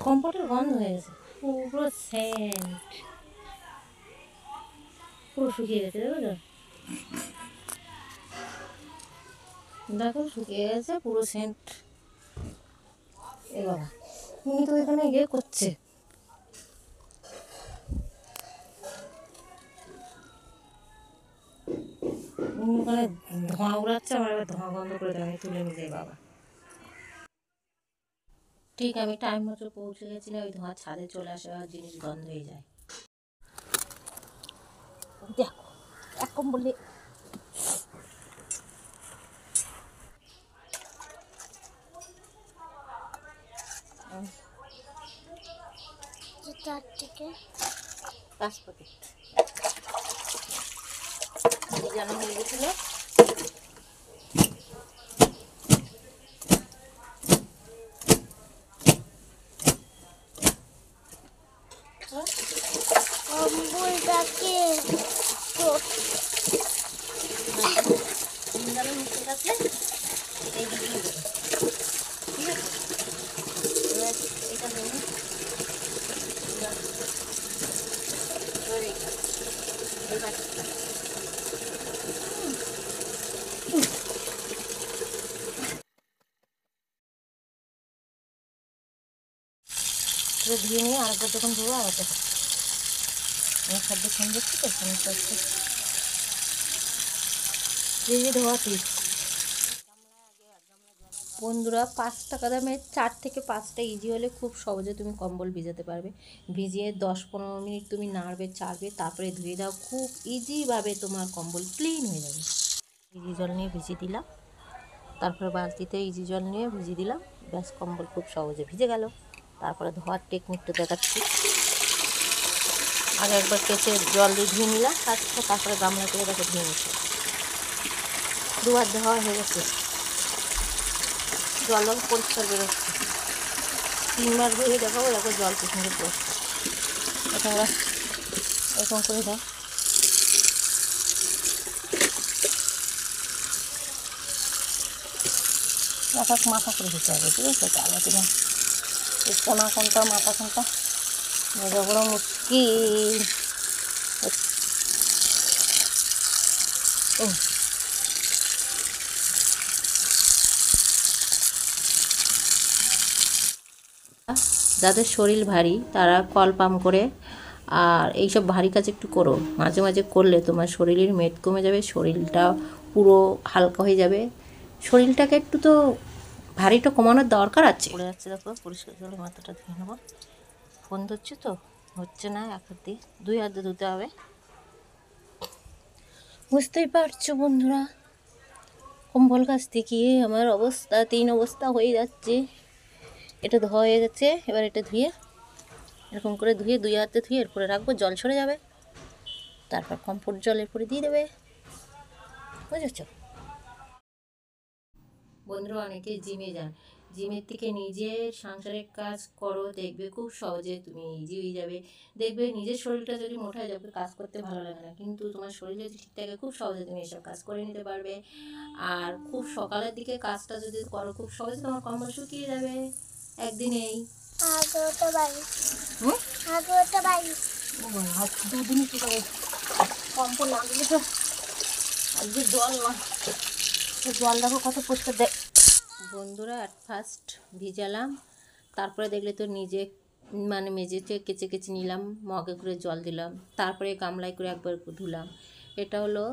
কম্ফর্টের গন্ধ হয়ে গেছে, পুরো সেন্ট, পুরো শুকিয়ে গেছে। দেখো দেখো শুকিয়ে গেছে পুরো সেন্ট। এ বাবা, উনি তো এখানে ইয়ে করছে, ওখানে ধোঁয়া উড়াচ্ছে। আমার এবার ধোঁয়া বন্ধ করে দেয়, আমি তুলে নিয়ে যাই বাবা। ঠিক আমি টাইম মতো পৌঁছে গেছি না, ওই ধোঁয়া ছাদে চলে আসে আর জিনিস গন্ধ হয়ে যায়। দেখো এখন বললে পাঁচ প্যাকেট জানা হয়ে গেছিল। মিশে গেছে, এটাই দিয়ে দেবো। ঠিক আছে, এবার এটা দেবো, এবার এইটা এবার ধুয়ে নিয়ে আরেকবার যখন ধোবো আবার দেখো আমি খাদ্য ফোন দেখছি তো ফোনটা হচ্ছে যে ধোয়া টিপস। বন্ধুরা 5 টাকা দামের 4 থেকে 5টা ইজি হলে খুব সহজে তুমি কম্বল ভিজাতে পারবে। ভিজিয়ে 10-15 মিনিট তুমি নাড়বে চাড়বে, তারপরে ধুয়ে দাও, খুব ইজিভাবে তোমার কম্বল ক্লিন হয়ে যাবে। ইজি জল নিয়ে ভিজিয়ে দিলাম, তারপরে বালতিতে ইজি জল নিয়ে ভিজিয়ে দিলাম, ব্যাস কম্বল খুব সহজে ভিজে গেল। তারপরে ধোয়ার টেকনিকটা দেখাচ্ছি। আগে একবার কেচে জল দিয়ে ধুয়ে নিলাম, তারপরে গামলা করে দেখো ধুয়ে নিচ্ছি। দুবার ধোয়া হয়ে গেছে, জল পরিষ্কার বেরোচ্ছে। 3বার ধুয়ে দেখাবো, দেখো জল কি সুন্দর পড়ছে। তোমরা এরকম করে দাও, মাথা করে দিতে হবে। ঠিক আছে, তাহলে তুমি কোনা কোনটা মাথা কোনটা বোঝা বড় মুশকিল। যাদের শরীর ভারী তারা কল পাম্প করে আর এইসব ভারী কাজ একটু করো, মাঝে মাঝে করলে তোমার শরীরের মেদ কমে যাবে, শরীরটা পুরো হালকা হয়ে যাবে। শরীরটাকে একটু তো ভারীটা কমানোর দরকার আছে। পড়ে যাচ্ছে দেখো, পরিষ্কার জলে মাথাটা ধুয়ে নেবো। ফোন ধরছি তো হচ্ছে না, এক হাত দিয়ে 2 হাত দিয়ে ধুতে হবে। বুঝতেই পারছো বন্ধুরা, কম্বল কাচতে গিয়ে আমার অবস্থা 3 অবস্থা হয়ে যাচ্ছে। এটা ধোয়া হয়ে গেছে, এবার এটা ধুয়ে এরকম করে ধুয়ে 2 হাতে ধুয়ে এরপরে রাখবো, জল সরে যাবে, তারপর কমফোর্ট জল এরপরে দিয়ে দেবে। বুঝেছো বন্ধুরা, অনেকে জিমে যান, জিমের থেকে নিজের সংসারের কাজ করো, দেখবে খুব সহজে তুমি ইজি হয়ে যাবে। দেখবে নিজের শরীরটা যদি মোটা হয়ে যাবে, কাজ করতে ভালো লাগে না, কিন্তু তোমার শরীর যদি ঠিক থাকে খুব সহজে তুমি এসব কাজ করে নিতে পারবে। আর খুব সকালের দিকে কাজটা যদি করো খুব সহজে তোমার কম্বল শুকিয়ে যাবে একদিনেই। দুদিনই শুকাবে, কম্বল না দিলে তো আজকে জল না, জল দেখো কত পরিষ্কার দেয়। বন্ধুরা অ্যাট ফার্স্ট ভিজালাম, তারপরে দেখলে তো নিজে মানে মেঝেতে কেচে কেচে নিলাম, মগে করে জল দিলাম, তারপরে গামলায় করে একবার ধুলাম। এটা হলো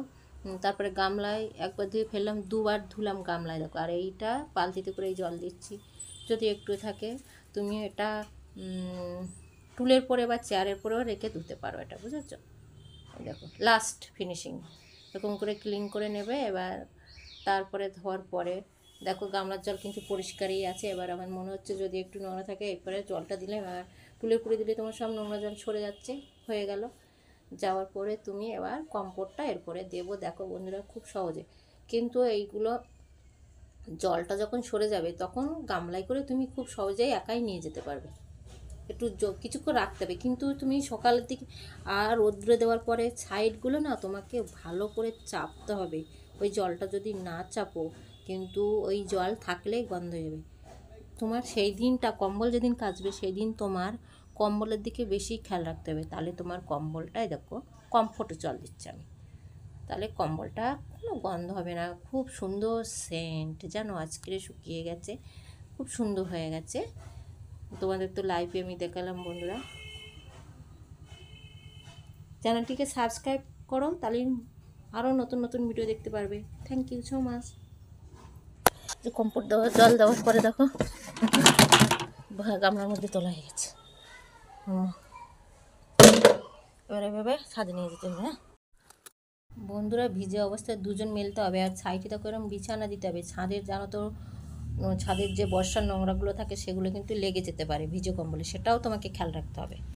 তারপরে গামলায় একবার ধুয়ে ফেললাম, 2বার ধুলাম গামলায় দেখো। আর এইটা বালতিতে করে জল দিচ্ছি, যদি একটু থাকে তুমি এটা টুলের পরে বা চেয়ারের পরেও রেখে ধুতে পারো এটা, বুঝেছো। দেখো লাস্ট ফিনিশিং এরকম করে ক্লিন করে নেবে। এবার তারপরে ধোয়ার পরে দেখো গামলার জল কিন্তু পরিষ্কারই আছে। এবার আমার মনে হচ্ছে যদি একটু নোংরা থাকে এরপরে জলটা দিলে, এবার তুলে পুড়ে দিলে তোমার সব নোংরা জল সরে যাচ্ছে, হয়ে গেল। যাওয়ার পরে তুমি এবার কম্পোর্টটা এরপরে দেবো। দেখো বন্ধুরা খুব সহজে, কিন্তু এইগুলো জলটা যখন সরে যাবে তখন গামলায় করে তুমি খুব সহজেই একাই নিয়ে যেতে পারবে। একটু কিছুক্ষণ রাখতে হবে, কিন্তু তুমি সকালের দিকে আর রোদ্রে দেওয়ার পরে সাইডগুলো না তোমাকে ভালো করে চাপতে হবে। ওই জলটা যদি না চাপো কিন্তু ওই জল থাকলেই গন্ধ হয়ে যাবে। তোমার সেই দিনটা কম্বল যেদিন কাচবে সেই দিন তোমার কম্বলের দিকে বেশি খেয়াল রাখতে হবে, তাহলে তোমার কম্বলটাই দেখো কমফোর্টে জল দিচ্ছি আমি, তাহলে কম্বলটা কোনো গন্ধ হবে না, খুব সুন্দর সেন্ট, যেন আজকে শুকিয়ে গেছে, খুব সুন্দর হয়ে গেছে। তোমাদের তো লাইভে আমি দেখালাম বন্ধুরা। চ্যানেলটিকে সাবস্ক্রাইব করো, তাহলে আরও নতুন নতুন ভিডিও দেখতে পারবে। Thank you so much. যে কম্পোট দেওয়া জল দেওয়ার পরে দেখো গামলার মধ্যে তোলা হয়ে গেছে। এবার এভাবে ছাদে নিয়ে যেতে হবে। হ্যাঁ বন্ধুরা, ভিজে অবস্থায় দুজন মেলতে হবে, আর সাইডে দেখো এরকম বিছানা দিতে হবে। ছাদের জানো তো, ছাদের যে বর্ষার নোংরাগুলো থাকে সেগুলো কিন্তু লেগে যেতে পারে ভিজে কম্বলে, সেটাও তোমাকে খেয়াল রাখতে হবে।